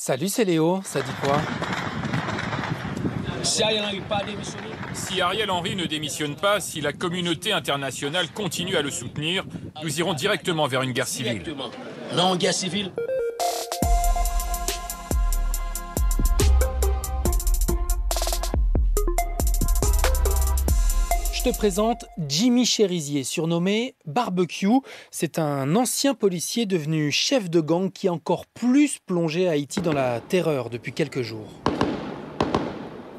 Salut, c'est Léo, ça dit quoi? Si Ariel Henry ne démissionne pas, si la communauté internationale continue à le soutenir, nous irons directement vers une guerre civile. Non, guerre civile. Je te présente Jimmy Cherizier, surnommé Barbecue. C'est un ancien policier devenu chef de gang qui a encore plus plongé Haïti dans la terreur depuis quelques jours.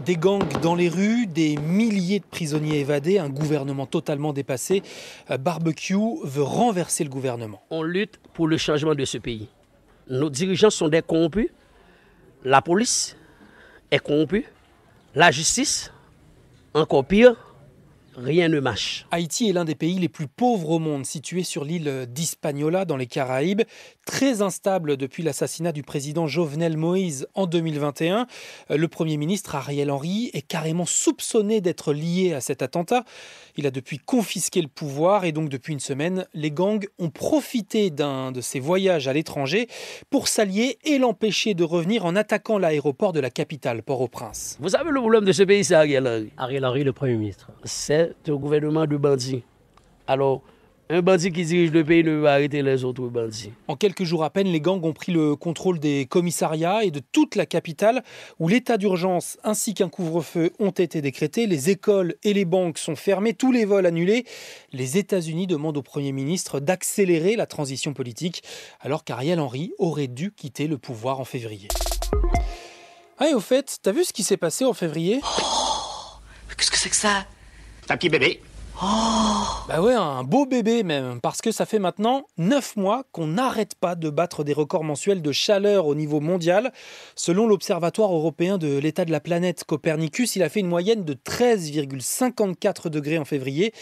Des gangs dans les rues, des milliers de prisonniers évadés, un gouvernement totalement dépassé. Barbecue veut renverser le gouvernement. On lutte pour le changement de ce pays. Nos dirigeants sont des corrompus. La police est corrompue. La justice, encore pire. Rien ne marche. Haïti est l'un des pays les plus pauvres au monde, situé sur l'île d'Hispaniola dans les Caraïbes, très instable depuis l'assassinat du président Jovenel Moïse en 2021. Le Premier ministre Ariel Henry est carrément soupçonné d'être lié à cet attentat. Il a depuis confisqué le pouvoir et donc depuis une semaine, les gangs ont profité d'un de ses voyages à l'étranger pour s'allier et l'empêcher de revenir en attaquant l'aéroport de la capitale, Port-au-Prince. Vous savez le problème de ce pays, c'est Ariel Henry. Ariel Henry, le Premier ministre. C'est un gouvernement de bandits. Alors, un bandit qui dirige le pays ne va arrêter les autres bandits. En quelques jours à peine, les gangs ont pris le contrôle des commissariats et de toute la capitale, où l'état d'urgence ainsi qu'un couvre-feu ont été décrétés. Les écoles et les banques sont fermées, tous les vols annulés. Les États-Unis demandent au Premier ministre d'accélérer la transition politique, alors qu'Ariel Henry aurait dû quitter le pouvoir en février. Ah, et au fait, t'as vu ce qui s'est passé en février? Qu'est-ce que c'est que ça? C'est un petit bébé. Bah ouais, un beau bébé même, parce que ça fait maintenant 9 mois qu'on n'arrête pas de battre des records mensuels de chaleur au niveau mondial. Selon l'Observatoire européen de l'état de la planète Copernicus, il a fait une moyenne de 13,54 degrés en février.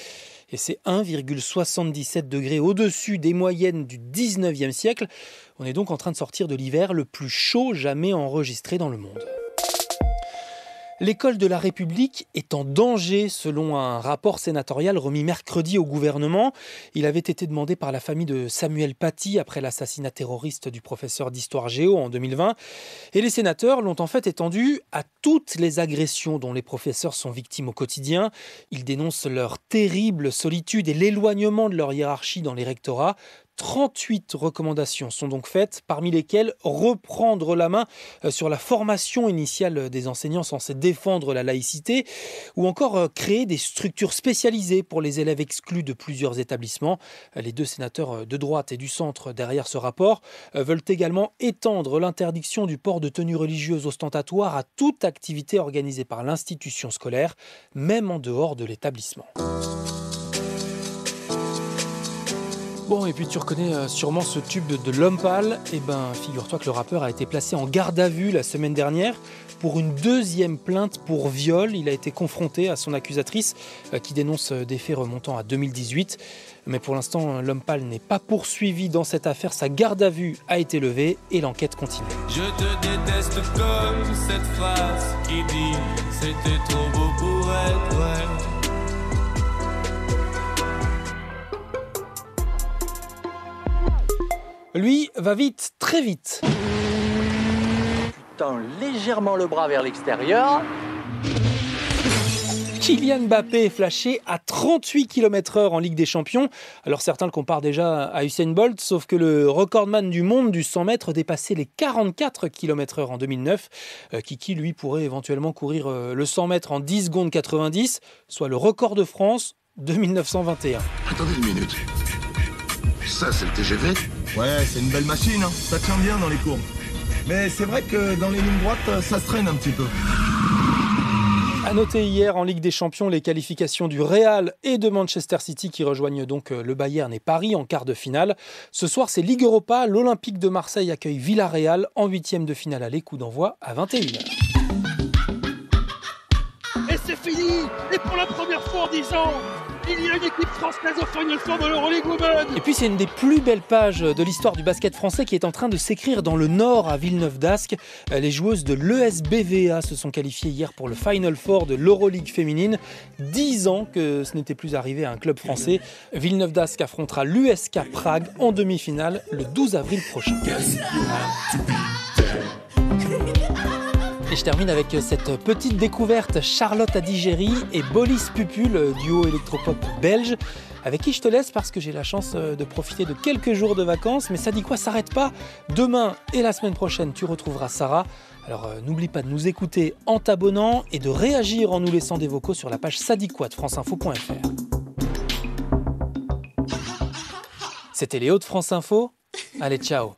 Et c'est 1,77 degrés au-dessus des moyennes du 19e siècle. On est donc en train de sortir de l'hiver le plus chaud jamais enregistré dans le monde. L'école de la République est en danger selon un rapport sénatorial remis mercredi au gouvernement. Il avait été demandé par la famille de Samuel Paty après l'assassinat terroriste du professeur d'histoire géo en 2020. Et les sénateurs l'ont en fait étendu à toutes les agressions dont les professeurs sont victimes au quotidien. Ils dénoncent leur terrible solitude et l'éloignement de leur hiérarchie dans les rectorats. 38 recommandations sont donc faites, parmi lesquelles reprendre la main sur la formation initiale des enseignants censés défendre la laïcité, ou encore créer des structures spécialisées pour les élèves exclus de plusieurs établissements. Les deux sénateurs de droite et du centre derrière ce rapport veulent également étendre l'interdiction du port de tenues religieuses ostentatoires à toute activité organisée par l'institution scolaire, même en dehors de l'établissement. Bon, et puis tu reconnais sûrement ce tube de L'Homme Pâle. Eh ben, figure-toi que le rappeur a été placé en garde à vue la semaine dernière pour une deuxième plainte pour viol. Il a été confronté à son accusatrice qui dénonce des faits remontant à 2018. Mais pour l'instant, L'Homme Pâle n'est pas poursuivi dans cette affaire. Sa garde à vue a été levée et l'enquête continue. Je te déteste comme cette phrase qui dit « C'était trop beau pour être vrai ». Lui va vite, très vite. Tends légèrement le bras vers l'extérieur. Kylian Mbappé est flashé à 38 km/h en Ligue des Champions. Alors certains le comparent déjà à Usain Bolt, sauf que le recordman du monde du 100 mètres dépassait les 44 km/h en 2009. Kiki, lui, pourrait éventuellement courir le 100 mètres en 10 secondes 90, soit le record de France de 1921. Attendez une minute. Ça, c'est le TGV ? Ouais, c'est une belle machine, hein. Ça tient bien dans les courbes. Mais c'est vrai que dans les lignes droites, ça se traîne un petit peu. À noter hier en Ligue des Champions les qualifications du Real et de Manchester City qui rejoignent donc le Bayern et Paris en quart de finale. Ce soir, c'est Ligue Europa. L'Olympique de Marseille accueille Villarreal en 8e de finale aller. Coup d'envoi à 21h. Et c'est fini! Et pour la première fois en 10 ans, il y a une équipe française au Final Four de l'Euroleague Women. Et puis c'est une des plus belles pages de l'histoire du basket français qui est en train de s'écrire dans le Nord à Villeneuve-d'Ascq. Les joueuses de l'ESBVA se sont qualifiées hier pour le Final Four de l'Euroleague féminine. 10 ans que ce n'était plus arrivé à un club français. Villeneuve-d'Ascq affrontera l'USK Prague en demi-finale le 12 avril prochain. Et je termine avec cette petite découverte, Charlotte Adigéry et Bolis Pupul, duo électropop belge, avec qui je te laisse parce que j'ai la chance de profiter de quelques jours de vacances. Mais ça dit quoi, s'arrête pas. Demain et la semaine prochaine, tu retrouveras Sarah. Alors n'oublie pas de nous écouter en t'abonnant et de réagir en nous laissant des vocaux sur la page Ça dit quoi de franceinfo.fr. C'était Léo de France Info. Allez, ciao.